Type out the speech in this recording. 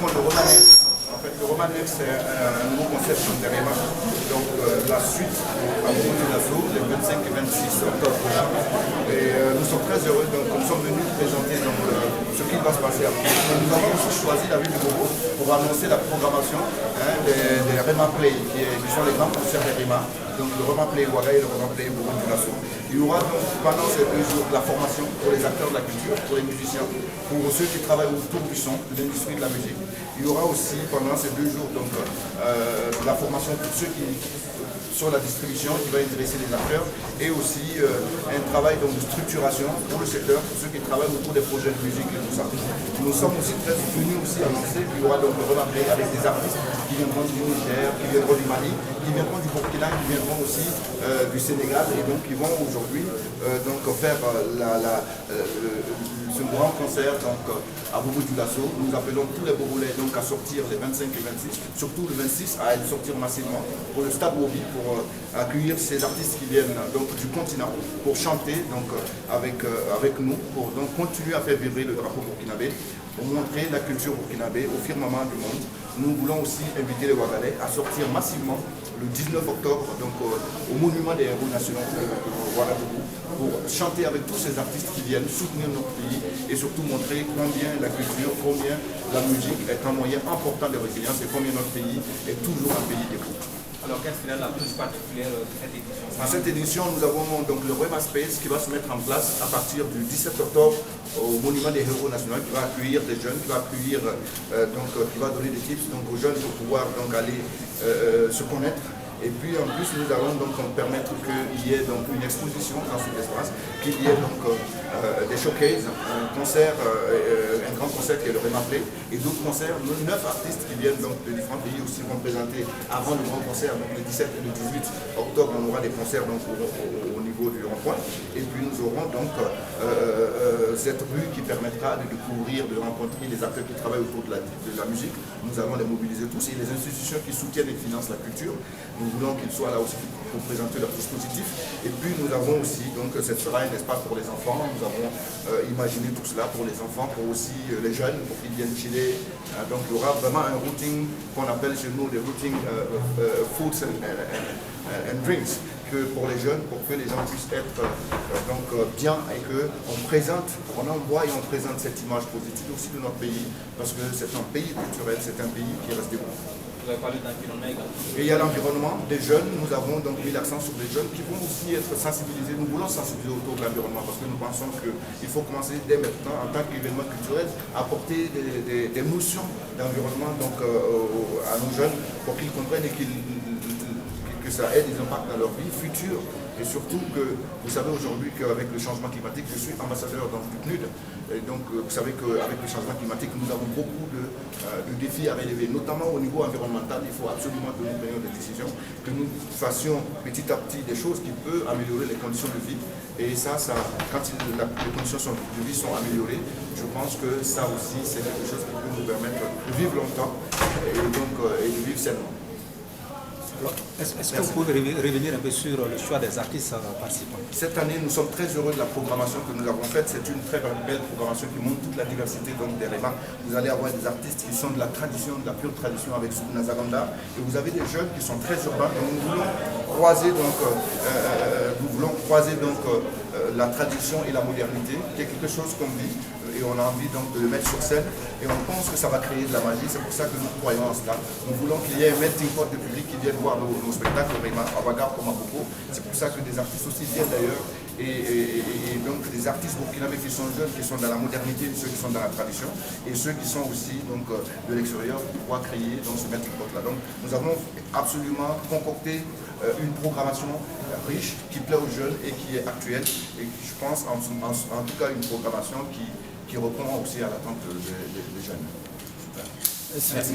prendre le Romanex. En fait, le Romanex, c'est un nouveau concept de Rema. Donc, la suite à Bobo Dioulasso, les 25 et 26 octobre prochains. Et nous sommes très heureux, donc nous sommes venus présenter ce qui va se passer après. Nous avons aussi choisi la ville de Bobo pour annoncer la programmation des Rema Play, qui sont les grands concerts des Rema. Donc le Rema Play Ouaga et le Rema Play Bobo Dioulasso. Il y aura donc pendant ces 2 jours la formation pour les acteurs de la culture, pour les musiciens, pour ceux qui travaillent autour du son, de l'industrie de la musique. Il y aura aussi pendant ces 2 jours donc, la formation pour ceux qui sur la distribution qui va intéresser les acteurs et aussi un travail donc, de structuration pour le secteur, pour ceux qui travaillent autour des projets de musique et tout ça. Nous sommes aussi très venus aussi annoncer qu'il y aura donc le Rema Play avec des artistes qui viendront du Niger, qui viendront du Mali, qui viendront du Burkina, qui viendront aussi du Sénégal et donc qui vont aujourd'hui donc faire ce grand concert donc, à Bobo Dioulasso. Nous appelons tous les Bobolais donc, à sortir les 25 et 26, surtout le 26 à sortir massivement pour le Stade Wobi pour accueillir ces artistes qui viennent donc, du continent pour chanter donc, avec nous, pour donc, continuer à faire vibrer le drapeau burkinabé, pour montrer la culture burkinabé au firmament du monde. Nous voulons aussi inviter les Ouagalais à sortir massivement le 19 octobre donc, au monument des héros nationaux de Ouagadougou pour chanter avec tous ces artistes qui viennent soutenir notre pays et surtout montrer combien la culture, combien la musique est un moyen important de résilience et combien notre pays est toujours un pays d'écoute. Alors, quelle serait la plus particulière de cette édition? Dans cette édition, nous avons donc le Rema Space qui va se mettre en place à partir du 17 octobre au Monument des Héros Nationaux, qui va accueillir des jeunes, qui va accueillir, qui va donner des tips donc, aux jeunes pour pouvoir donc, aller se connaître. Et puis en plus, nous allons donc permettre qu'il y ait donc une exposition dans cet espace, qu'il y ait donc des showcases, un concert, un grand concert qui est le Rema Play, et d'autres concerts. 9 artistes qui viennent donc de différents pays aussi vont présenter avant le grand concert, donc le 17 et le 18 octobre, on aura des concerts donc, au niveau du rond-point. Et puis nous aurons donc cette rue qui permettra de découvrir, de rencontrer les acteurs qui travaillent autour de la musique. Nous allons les mobiliser tous et les institutions qui soutiennent et financent la culture. Nous voulons qu'ils soient là aussi pour présenter leurs dispositifs. Et puis nous avons aussi, donc cette sera un espace pour les enfants. Nous avons imaginé tout cela pour les enfants, pour aussi les jeunes, pour qu'ils viennent chiller. Donc il y aura vraiment un routing qu'on appelle chez nous des routing foods and drinks pour les jeunes, pour que les gens puissent être bien et qu'on présente, on envoie et on présente cette image positive aussi de notre pays, parce que c'est un pays culturel, c'est un pays qui reste debout. Vous avez parlé d'environnement également. Et il y a l'environnement des jeunes. Nous avons donc mis l'accent sur des jeunes qui vont aussi être sensibilisés. Nous voulons sensibiliser autour de l'environnement parce que nous pensons qu'il faut commencer dès maintenant, en tant qu'événement culturel, à apporter des notions d'environnement à nos jeunes pour qu'ils comprennent et que ça ait des impacts dans leur vie future. Et surtout que vous savez aujourd'hui qu'avec le changement climatique, je suis ambassadeur du PNUD. Et donc vous savez qu'avec le changement climatique, nous avons beaucoup de défis à relever, notamment au niveau environnemental. Il faut absolument que nous prenions des décisions, que nous fassions petit à petit des choses qui peuvent améliorer les conditions de vie. Et ça quand les conditions de vie sont améliorées, je pense que ça aussi, c'est quelque chose qui peut nous permettre de vivre longtemps et de vivre sainement. Est-ce que vous pouvez revenir un peu sur le choix des artistes participants? Cette année, nous sommes très heureux de la programmation que nous avons faite. C'est une très belle programmation qui montre toute la diversité des Rema. Vous allez avoir des artistes qui sont de la tradition, de la pure tradition avec Soukouna Zaganda. Et vous avez des jeunes qui sont très urbains. Donc nous voulons croiser la tradition et la modernité, qui est quelque chose qu'on vit. Et on a envie donc de le mettre sur scène et on pense que ça va créer de la magie, c'est pour ça que nous croyons en cela. Nous voulons qu'il y ait un melting pot de public qui vienne voir nos spectacles à Ouaga comme à Bobo. C'est pour ça que des artistes aussi viennent d'ailleurs et donc des artistes burkinabés qui sont jeunes, qui sont dans la modernité, ceux qui sont dans la tradition et ceux qui sont aussi donc, de l'extérieur pour pouvoir créer donc, ce melting pot là. Donc nous avons absolument concocté une programmation riche qui plaît aux jeunes et qui est actuelle et qui, je pense en tout cas une programmation qui répond aussi à l'attente des jeunes. Merci.